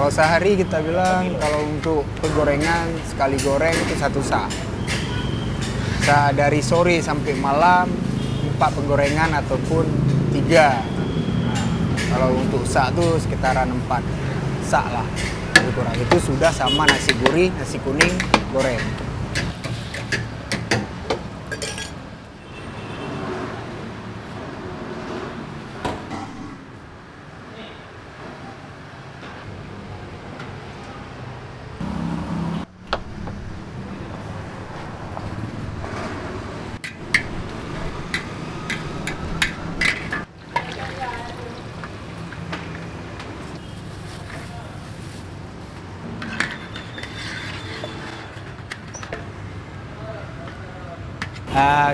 Kalau sehari kita bilang kalau untuk penggorengan sekali goreng itu 1 sak. Dari sore sampai malam 4 penggorengan ataupun 3. Nah, kalau untuk sak itu sekitaran 4 sak lah. Lebih kurang itu sudah sama nasi gurih, nasi kuning, goreng.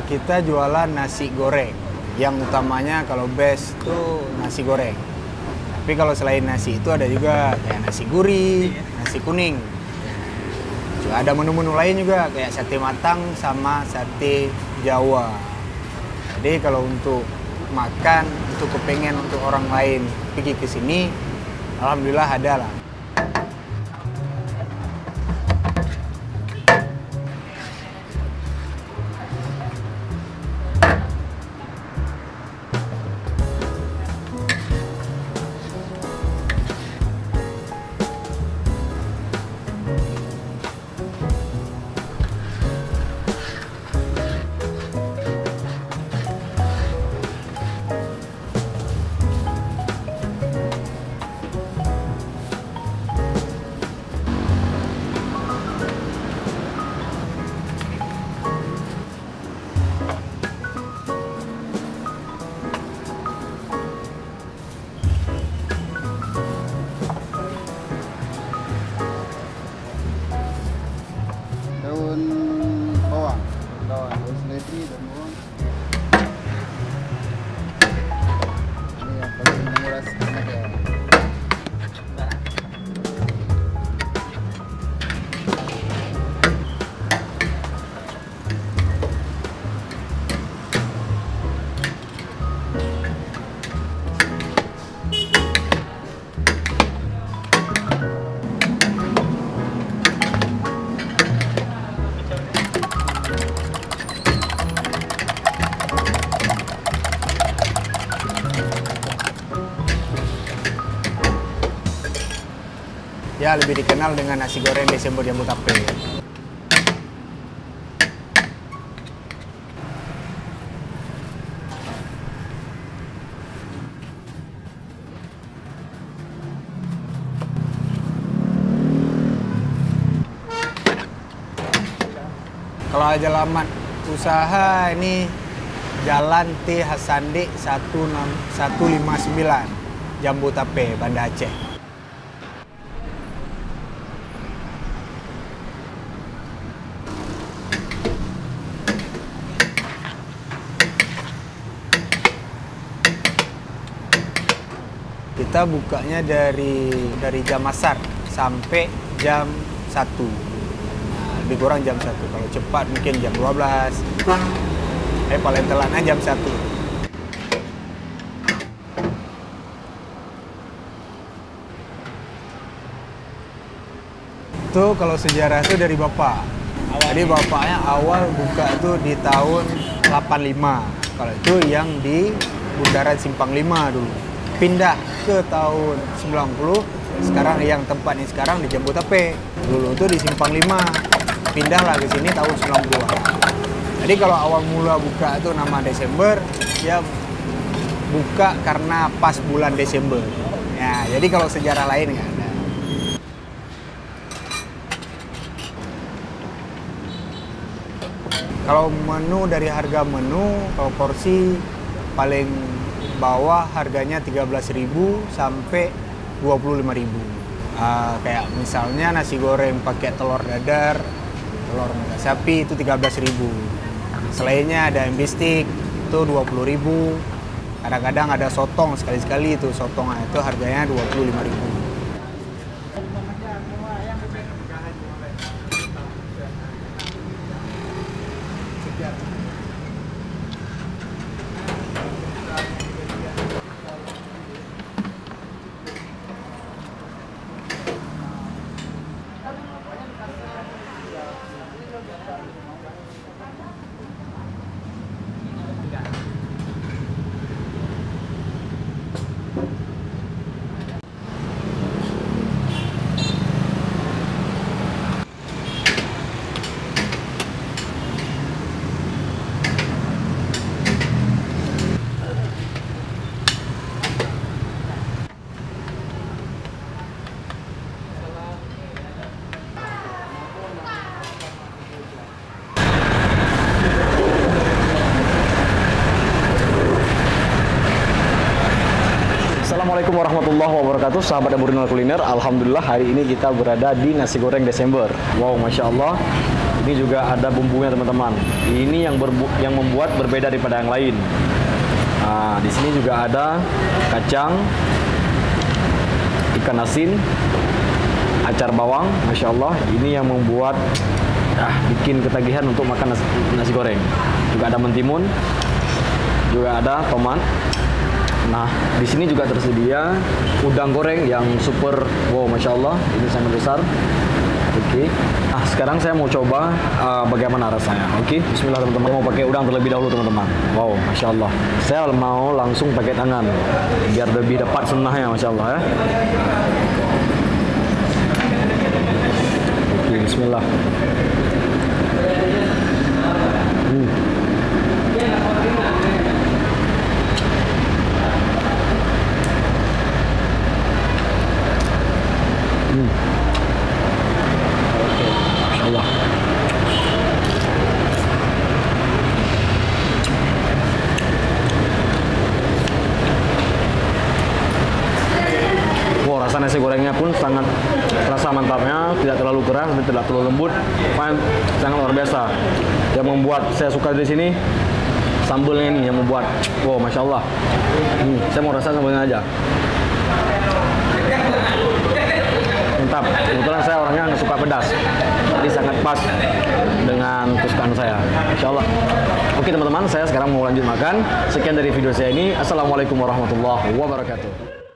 Kita jualan nasi goreng. Yang utamanya kalau best itu nasi goreng. Tapi kalau selain nasi itu ada juga kayak nasi gurih, nasi kuning. Juga ada menu-menu lain juga kayak sate matang sama sate Jawa. Jadi kalau untuk makan, untuk kepengen untuk orang lain pergi ke sini, alhamdulillah ada lah. Daun bawang, daun seledri dan bawang. Ini yang paling menguras tenaga. Ya, lebih dikenal dengan nasi goreng Desember Jambu Tape. Kalau alamat usaha ini Jalan T Hasande 159 Jambu Tape, Banda Aceh. Kita bukanya dari jam asar sampai jam 1. Nah, lebih kurang jam 1. Kalau cepat mungkin jam 12. Paling telatnya jam 1. Itu kalau sejarah itu dari bapak. Jadi bapaknya awal buka itu di tahun 85. Kalau itu yang di Bundaran Simpang 5 dulu. Pindah ke tahun 90, sekarang yang tempatnya sekarang di Jambu Tape. Dulu itu di Simpang 5, pindahlah ke sini tahun 90-an. Jadi kalau awal mula buka itu nama Desember, ya buka karena pas bulan Desember. Ya, jadi kalau sejarah lain nggak ada. Kalau menu dari harga menu, kalau porsi paling bawah harganya 13.000 sampai 25.000. Kayak misalnya nasi goreng pakai telur dadar, telur mata sapi itu 13.000. Selainnya ada mie steak itu 20.000. Kadang-kadang ada sotong sekali-sekali itu sotong itu harganya 25.000. Assalamualaikum warahmatullahi wabarakatuh, sahabat Aburinal Kuliner. Alhamdulillah hari ini kita berada di nasi goreng Desember. Wow, masya Allah. Ini juga ada bumbunya teman-teman. Ini yang membuat berbeda daripada yang lain. Nah, di sini juga ada kacang, ikan asin, acar bawang, masya Allah. Ini yang membuat bikin ketagihan untuk makan nasi goreng. Juga ada mentimun, juga ada tomat. Nah, di sini juga tersedia udang goreng yang super, wow, masya Allah, ini sangat besar. Oke. Nah, sekarang saya mau coba bagaimana rasanya. Oke, Bismillah teman-teman. Mau pakai udang terlebih dahulu teman-teman. Wow, masya Allah. Saya mau langsung pakai tangan biar lebih dapat senahnya, masya Allah ya. Oke, Bismillah. Allah. Wow, rasa nasi gorengnya pun sangat terasa mantapnya, tidak terlalu keras dan tidak terlalu lembut, sangat luar biasa. Yang membuat saya suka di sini sambelnya ini yang membuat, wow, masya Allah. Saya mau rasa sambelnya aja. Mantap. Kebetulan saya orangnya nggak suka pedas, jadi sangat pas dengan kesukaan saya. Insya Allah. Oke teman-teman, saya sekarang mau lanjut makan. Sekian dari video saya ini. Assalamualaikum warahmatullahi wabarakatuh.